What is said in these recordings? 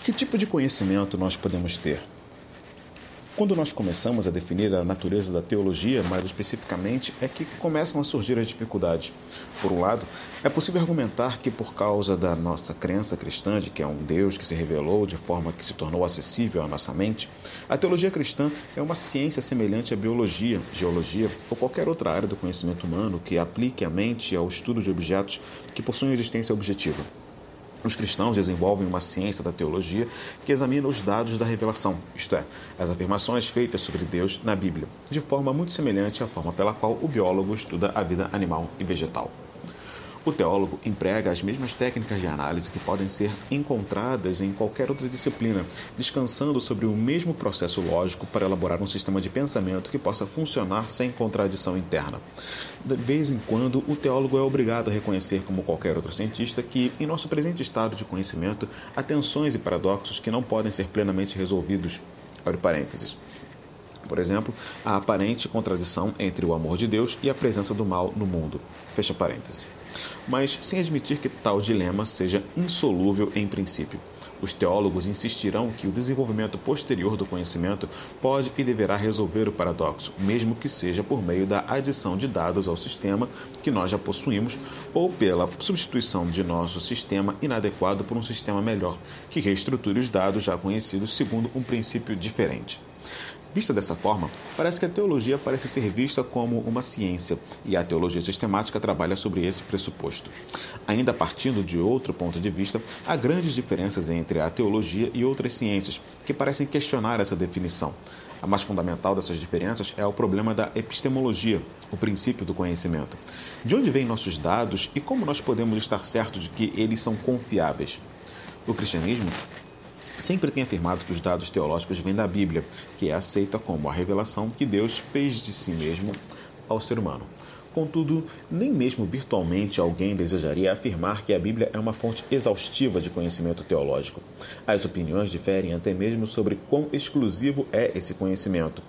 Que tipo de conhecimento nós podemos ter? Quando nós começamos a definir a natureza da teologia, mais especificamente, é que começam a surgir as dificuldades. Por um lado, é possível argumentar que por causa da nossa crença cristã de que é um Deus que se revelou de forma que se tornou acessível à nossa mente, a teologia cristã é uma ciência semelhante à biologia, geologia ou qualquer outra área do conhecimento humano que aplique a mente ao estudo de objetos que possuem existência objetiva. Os cristãos desenvolvem uma ciência da teologia que examina os dados da revelação, isto é, as afirmações feitas sobre Deus na Bíblia, de forma muito semelhante à forma pela qual o biólogo estuda a vida animal e vegetal. O teólogo emprega as mesmas técnicas de análise que podem ser encontradas em qualquer outra disciplina, descansando sobre o mesmo processo lógico para elaborar um sistema de pensamento que possa funcionar sem contradição interna. De vez em quando, o teólogo é obrigado a reconhecer, como qualquer outro cientista, que, em nosso presente estado de conhecimento, há tensões e paradoxos que não podem ser plenamente resolvidos. Abre parênteses. Por exemplo, a aparente contradição entre o amor de Deus e a presença do mal no mundo. Fecha parênteses. Mas sem admitir que tal dilema seja insolúvel em princípio. Os teólogos insistirão que o desenvolvimento posterior do conhecimento pode e deverá resolver o paradoxo, mesmo que seja por meio da adição de dados ao sistema que nós já possuímos ou pela substituição de nosso sistema inadequado por um sistema melhor, que reestruture os dados já conhecidos segundo um princípio diferente. Vista dessa forma, parece que a teologia parece ser vista como uma ciência, e a teologia sistemática trabalha sobre esse pressuposto. Ainda partindo de outro ponto de vista, há grandes diferenças entre a teologia e outras ciências, que parecem questionar essa definição. A mais fundamental dessas diferenças é o problema da epistemologia, o princípio do conhecimento. De onde vêm nossos dados e como nós podemos estar certos de que eles são confiáveis? O cristianismo sempre tem afirmado que os dados teológicos vêm da Bíblia, que é aceita como a revelação que Deus fez de si mesmo ao ser humano. Contudo, nem mesmo virtualmente alguém desejaria afirmar que a Bíblia é uma fonte exaustiva de conhecimento teológico. As opiniões diferem até mesmo sobre quão exclusivo é esse conhecimento.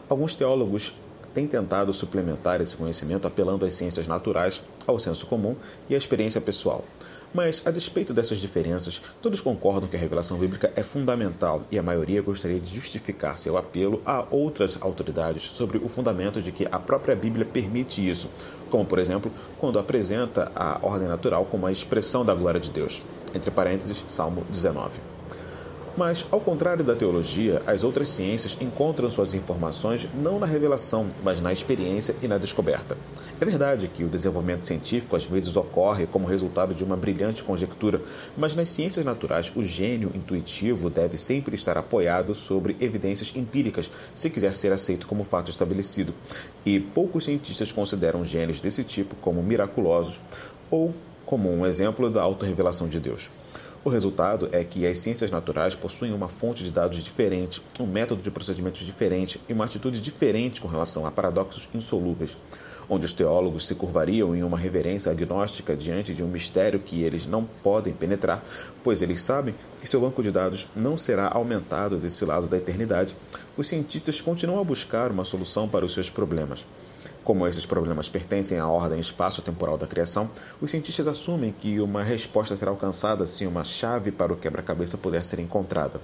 Alguns teólogos têm tentado suplementar esse conhecimento apelando às ciências naturais, ao senso comum e à experiência pessoal. Mas, a despeito dessas diferenças, todos concordam que a revelação bíblica é fundamental e a maioria gostaria de justificar seu apelo a outras autoridades sobre o fundamento de que a própria Bíblia permite isso, como, por exemplo, quando apresenta a ordem natural como a expressão da glória de Deus. Entre parênteses, Salmo 19. Mas, ao contrário da teologia, as outras ciências encontram suas informações não na revelação, mas na experiência e na descoberta. É verdade que o desenvolvimento científico às vezes ocorre como resultado de uma brilhante conjectura, mas nas ciências naturais o gênio intuitivo deve sempre estar apoiado sobre evidências empíricas, se quiser ser aceito como fato estabelecido. E poucos cientistas consideram gênios desse tipo como miraculosos ou como um exemplo da autorrevelação de Deus. O resultado é que as ciências naturais possuem uma fonte de dados diferente, um método de procedimentos diferente e uma atitude diferente com relação a paradoxos insolúveis, onde os teólogos se curvariam em uma reverência agnóstica diante de um mistério que eles não podem penetrar, pois eles sabem que seu banco de dados não será aumentado desse lado da eternidade. Os cientistas continuam a buscar uma solução para os seus problemas. Como esses problemas pertencem à ordem espaço-temporal da criação, os cientistas assumem que uma resposta será alcançada se uma chave para o quebra-cabeça puder ser encontrada.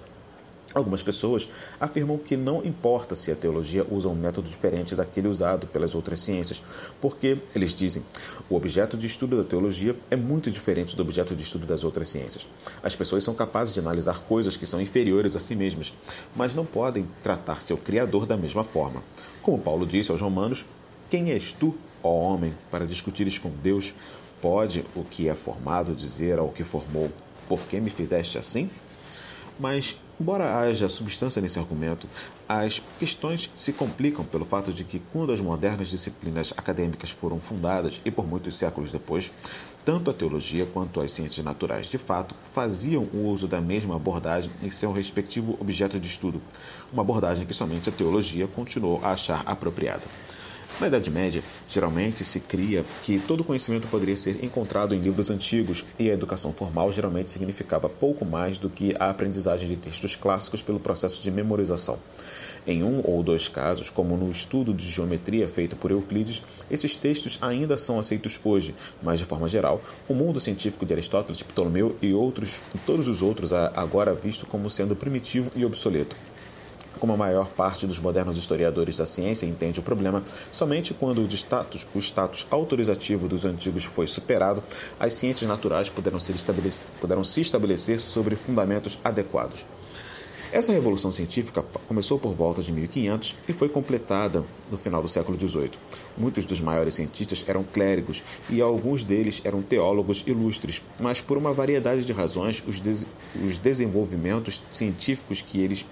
Algumas pessoas afirmam que não importa se a teologia usa um método diferente daquele usado pelas outras ciências, porque, eles dizem, o objeto de estudo da teologia é muito diferente do objeto de estudo das outras ciências. As pessoas são capazes de analisar coisas que são inferiores a si mesmas, mas não podem tratar seu Criador da mesma forma. Como Paulo disse aos Romanos, quem és tu, ó homem, para discutires com Deus? Pode o que é formado dizer ao que formou, por que me fizeste assim? Mas, embora haja substância nesse argumento, as questões se complicam pelo fato de que, quando as modernas disciplinas acadêmicas foram fundadas e por muitos séculos depois, tanto a teologia quanto as ciências naturais, de fato, faziam o uso da mesma abordagem em seu respectivo objeto de estudo, uma abordagem que somente a teologia continuou a achar apropriada. Na Idade Média, geralmente se cria que todo conhecimento poderia ser encontrado em livros antigos e a educação formal geralmente significava pouco mais do que a aprendizagem de textos clássicos pelo processo de memorização. Em um ou dois casos, como no estudo de geometria feito por Euclides, esses textos ainda são aceitos hoje, mas de forma geral, o mundo científico de Aristóteles, Ptolomeu e todos os outros agora visto como sendo primitivo e obsoleto. Como a maior parte dos modernos historiadores da ciência entende o problema, somente quando o status autorizativo dos antigos foi superado, as ciências naturais poderão se estabelecer sobre fundamentos adequados. Essa revolução científica começou por volta de 1500 e foi completada no final do século XVIII. Muitos dos maiores cientistas eram clérigos e alguns deles eram teólogos ilustres, mas por uma variedade de razões, os desenvolvimentos científicos que eles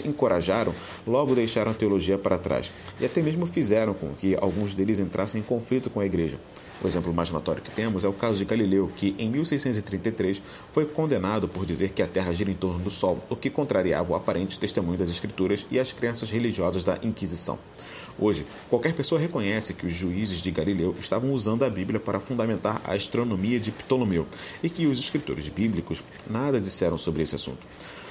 encorajaram, logo deixaram a teologia para trás, e até mesmo fizeram com que alguns deles entrassem em conflito com a igreja. O exemplo mais notório que temos é o caso de Galileu, que em 1633 foi condenado por dizer que a Terra gira em torno do Sol, o que contrariava o aparente testemunho das Escrituras e as crenças religiosas da Inquisição. Hoje, qualquer pessoa reconhece que os juízes de Galileu estavam usando a Bíblia para fundamentar a astronomia de Ptolomeu e que os escritores bíblicos nada disseram sobre esse assunto.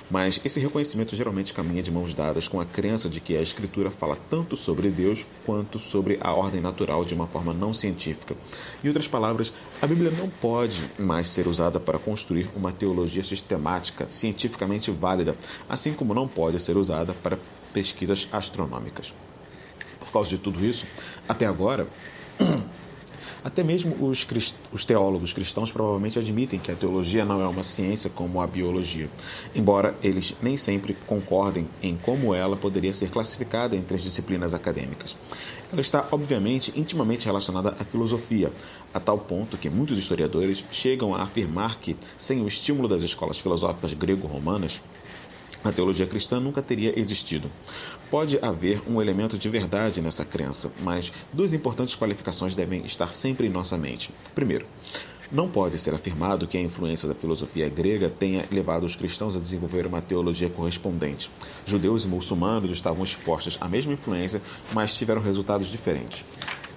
Mas esse reconhecimento geralmente caminha de mãos dadas com a crença de que a Escritura fala tanto sobre Deus quanto sobre a ordem natural de uma forma não científica. Em outras palavras, a Bíblia não pode mais ser usada para construir uma teologia sistemática, cientificamente válida, assim como não pode ser usada para pesquisas astronômicas. Por causa de tudo isso, até agora, até mesmo os teólogos cristãos provavelmente admitem que a teologia não é uma ciência como a biologia, embora eles nem sempre concordem em como ela poderia ser classificada entre as disciplinas acadêmicas. Ela está, obviamente, intimamente relacionada à filosofia, a tal ponto que muitos historiadores chegam a afirmar que, sem o estímulo das escolas filosóficas grego-romanas, a teologia cristã nunca teria existido. Pode haver um elemento de verdade nessa crença, mas duas importantes qualificações devem estar sempre em nossa mente. Primeiro, não pode ser afirmado que a influência da filosofia grega tenha levado os cristãos a desenvolver uma teologia correspondente. Judeus e muçulmanos estavam expostos à mesma influência, mas tiveram resultados diferentes.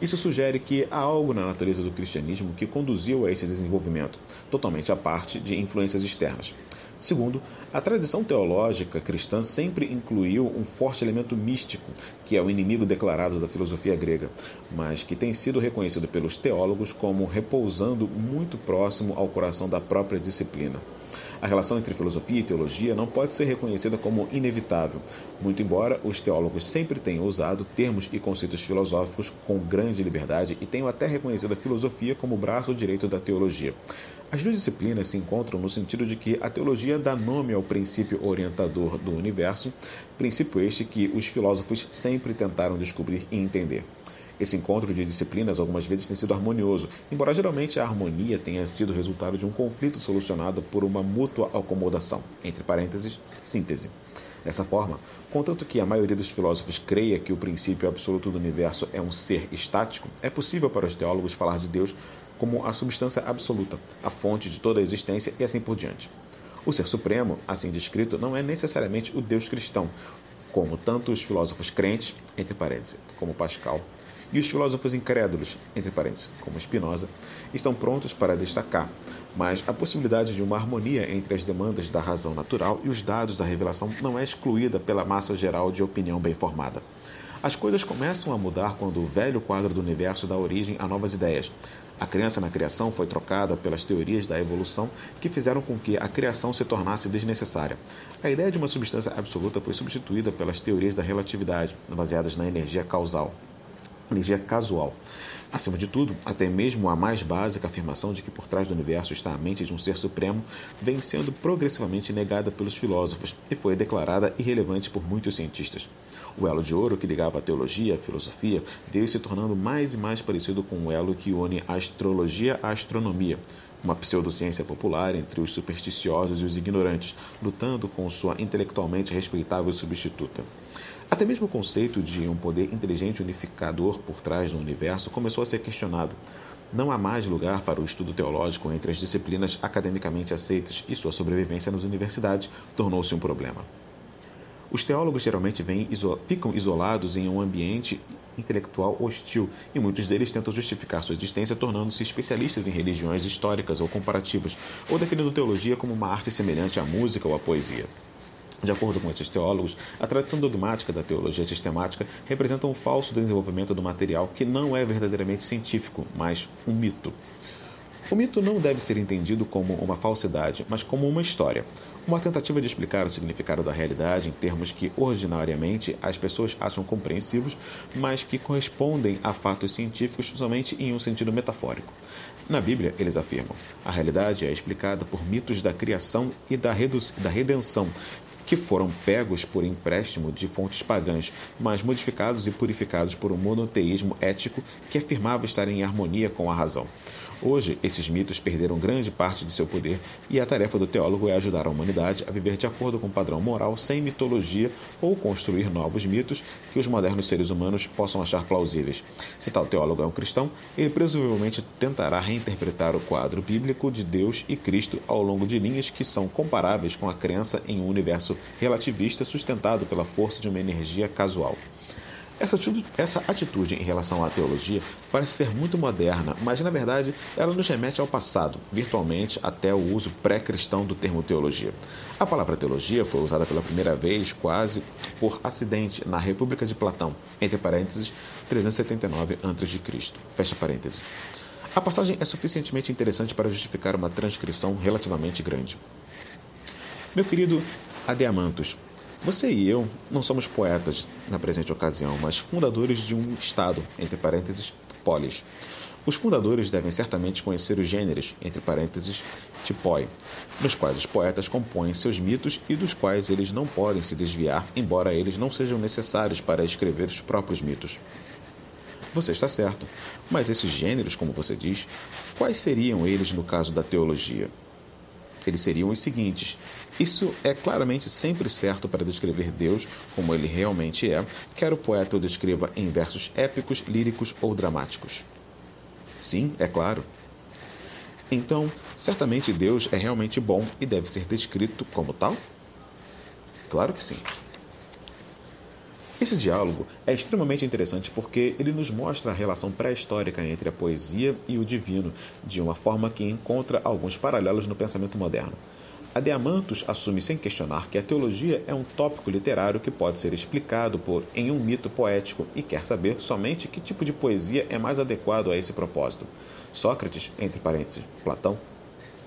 Isso sugere que há algo na natureza do cristianismo que conduziu a esse desenvolvimento, totalmente à parte de influências externas. Segundo, a tradição teológica cristã sempre incluiu um forte elemento místico, que é o inimigo declarado da filosofia grega, mas que tem sido reconhecido pelos teólogos como repousando muito próximo ao coração da própria disciplina. A relação entre filosofia e teologia não pode ser reconhecida como inevitável, muito embora os teólogos sempre tenham usado termos e conceitos filosóficos com grande liberdade e tenham até reconhecido a filosofia como o braço direito da teologia. As duas disciplinas se encontram no sentido de que a teologia dá nome ao princípio orientador do universo, princípio este que os filósofos sempre tentaram descobrir e entender. Esse encontro de disciplinas algumas vezes tem sido harmonioso, embora geralmente a harmonia tenha sido resultado de um conflito solucionado por uma mútua acomodação, entre parênteses, síntese. Dessa forma, contanto que a maioria dos filósofos creia que o princípio absoluto do universo é um ser estático, é possível para os teólogos falar de Deus como a substância absoluta, a fonte de toda a existência e assim por diante. O ser supremo, assim descrito, não é necessariamente o Deus cristão, como tanto os filósofos crentes, entre parênteses, como Pascal, e os filósofos incrédulos, entre parênteses, como Spinoza, estão prontos para destacar, mas a possibilidade de uma harmonia entre as demandas da razão natural e os dados da revelação não é excluída pela massa geral de opinião bem formada. As coisas começam a mudar quando o velho quadro do universo dá origem a novas ideias. A crença na criação foi trocada pelas teorias da evolução que fizeram com que a criação se tornasse desnecessária. A ideia de uma substância absoluta foi substituída pelas teorias da relatividade, baseadas na energia casual. Acima de tudo, até mesmo a mais básica afirmação de que por trás do universo está a mente de um ser supremo vem sendo progressivamente negada pelos filósofos e foi declarada irrelevante por muitos cientistas. O elo de ouro que ligava a teologia à filosofia veio se tornando mais e mais parecido com o elo que une a astrologia à astronomia, uma pseudociência popular entre os supersticiosos e os ignorantes, lutando com sua intelectualmente respeitável substituta. Até mesmo o conceito de um poder inteligente unificador por trás do universo começou a ser questionado. Não há mais lugar para o estudo teológico entre as disciplinas academicamente aceitas e sua sobrevivência nas universidades tornou-se um problema. Os teólogos geralmente ficam isolados em um ambiente intelectual hostil e muitos deles tentam justificar sua existência tornando-se especialistas em religiões históricas ou comparativas ou definindo teologia como uma arte semelhante à música ou à poesia. De acordo com esses teólogos, a tradição dogmática da teologia sistemática representa um falso desenvolvimento do material que não é verdadeiramente científico, mas um mito. O mito não deve ser entendido como uma falsidade, mas como uma história. Uma tentativa de explicar o significado da realidade em termos que, ordinariamente, as pessoas acham compreensivos, mas que correspondem a fatos científicos somente em um sentido metafórico. Na Bíblia, eles afirmam: a realidade é explicada por mitos da criação e da redenção, que foram pegos por empréstimo de fontes pagãs, mas modificados e purificados por um monoteísmo ético que afirmava estar em harmonia com a razão. Hoje, esses mitos perderam grande parte de seu poder e a tarefa do teólogo é ajudar a humanidade a viver de acordo com um padrão moral sem mitologia ou construir novos mitos que os modernos seres humanos possam achar plausíveis. Se tal teólogo é um cristão, ele presumivelmente tentará reinterpretar o quadro bíblico de Deus e Cristo ao longo de linhas que são comparáveis com a crença em um universo relativista sustentado pela força de uma energia casual. Essa atitude em relação à teologia parece ser muito moderna, mas na verdade ela nos remete ao passado, virtualmente até o uso pré-cristão do termo teologia. A palavra teologia foi usada pela primeira vez quase por acidente na República de Platão, entre parênteses 379 a.C. Fecha parênteses. A passagem é suficientemente interessante para justificar uma transcrição relativamente grande. Meu querido Adiamantus, você e eu não somos poetas na presente ocasião, mas fundadores de um Estado, entre parênteses, polis. Os fundadores devem certamente conhecer os gêneros, entre parênteses, tipoi, nos quais os poetas compõem seus mitos e dos quais eles não podem se desviar, embora eles não sejam necessários para escrever os próprios mitos. Você está certo, mas esses gêneros, como você diz, quais seriam eles no caso da teologia? Eles seriam os seguintes: isso é claramente sempre certo para descrever Deus como ele realmente é, quer o poeta o descreva em versos épicos, líricos ou dramáticos. Sim, é claro. Então, certamente Deus é realmente bom e deve ser descrito como tal? Claro que sim. Esse diálogo é extremamente interessante porque ele nos mostra a relação pré-histórica entre a poesia e o divino, de uma forma que encontra alguns paralelos no pensamento moderno. Adiamantus assume sem questionar que a teologia é um tópico literário que pode ser explicado em um mito poético e quer saber somente que tipo de poesia é mais adequado a esse propósito. Sócrates, entre parênteses, Platão,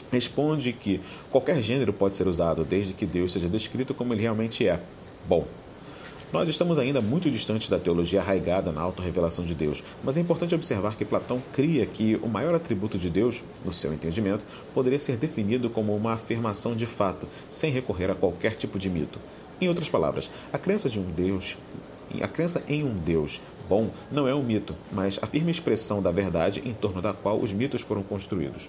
responde que qualquer gênero pode ser usado desde que Deus seja descrito como ele realmente é. Bom, nós estamos ainda muito distantes da teologia arraigada na autorrevelação de Deus, mas é importante observar que Platão cria que o maior atributo de Deus, no seu entendimento, poderia ser definido como uma afirmação de fato, sem recorrer a qualquer tipo de mito. Em outras palavras, a crença em um Deus bom não é um mito, mas a firme expressão da verdade em torno da qual os mitos foram construídos.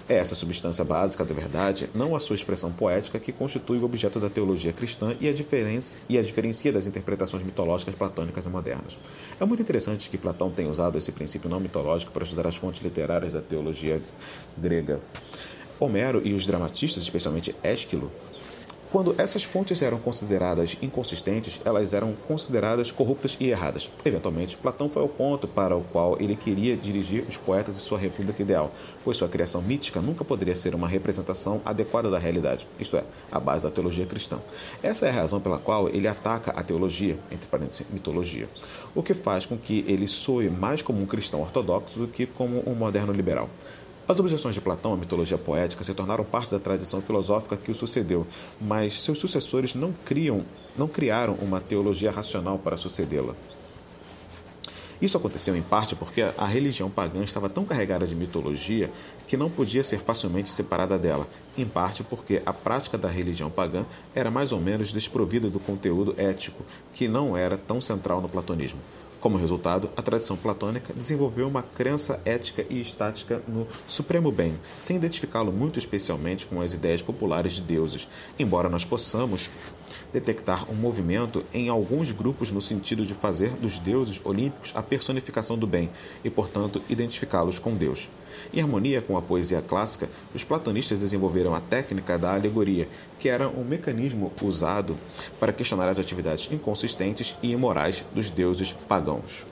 É essa substância básica da verdade, não a sua expressão poética, que constitui o objeto da teologia cristã e a diferencia das interpretações mitológicas platônicas e modernas. É muito interessante que Platão tenha usado esse princípio não mitológico para estudar as fontes literárias da teologia grega. Homero e os dramatistas, especialmente Ésquilo, quando essas fontes eram consideradas inconsistentes, elas eram consideradas corruptas e erradas. Eventualmente, Platão foi ao ponto para o qual ele queria dirigir os poetas e sua república ideal, pois sua criação mítica nunca poderia ser uma representação adequada da realidade, isto é, a base da teologia cristã. Essa é a razão pela qual ele ataca a teologia, entre parênteses, mitologia, o que faz com que ele soe mais como um cristão ortodoxo do que como um moderno liberal. As objeções de Platão à mitologia poética se tornaram parte da tradição filosófica que o sucedeu, mas seus sucessores não criaram uma teologia racional para sucedê-la. Isso aconteceu em parte porque a religião pagã estava tão carregada de mitologia que não podia ser facilmente separada dela, em parte porque a prática da religião pagã era mais ou menos desprovida do conteúdo ético, que não era tão central no platonismo. Como resultado, a tradição platônica desenvolveu uma crença ética e estática no supremo bem, sem identificá-lo muito especialmente com as ideias populares de deuses, embora nós possamos detectar um movimento em alguns grupos no sentido de fazer dos deuses olímpicos a personificação do bem e, portanto, identificá-los com Deus. Em harmonia com a poesia clássica, os platonistas desenvolveram a técnica da alegoria, que era um mecanismo usado para questionar as atividades inconsistentes e imorais dos deuses pagãos.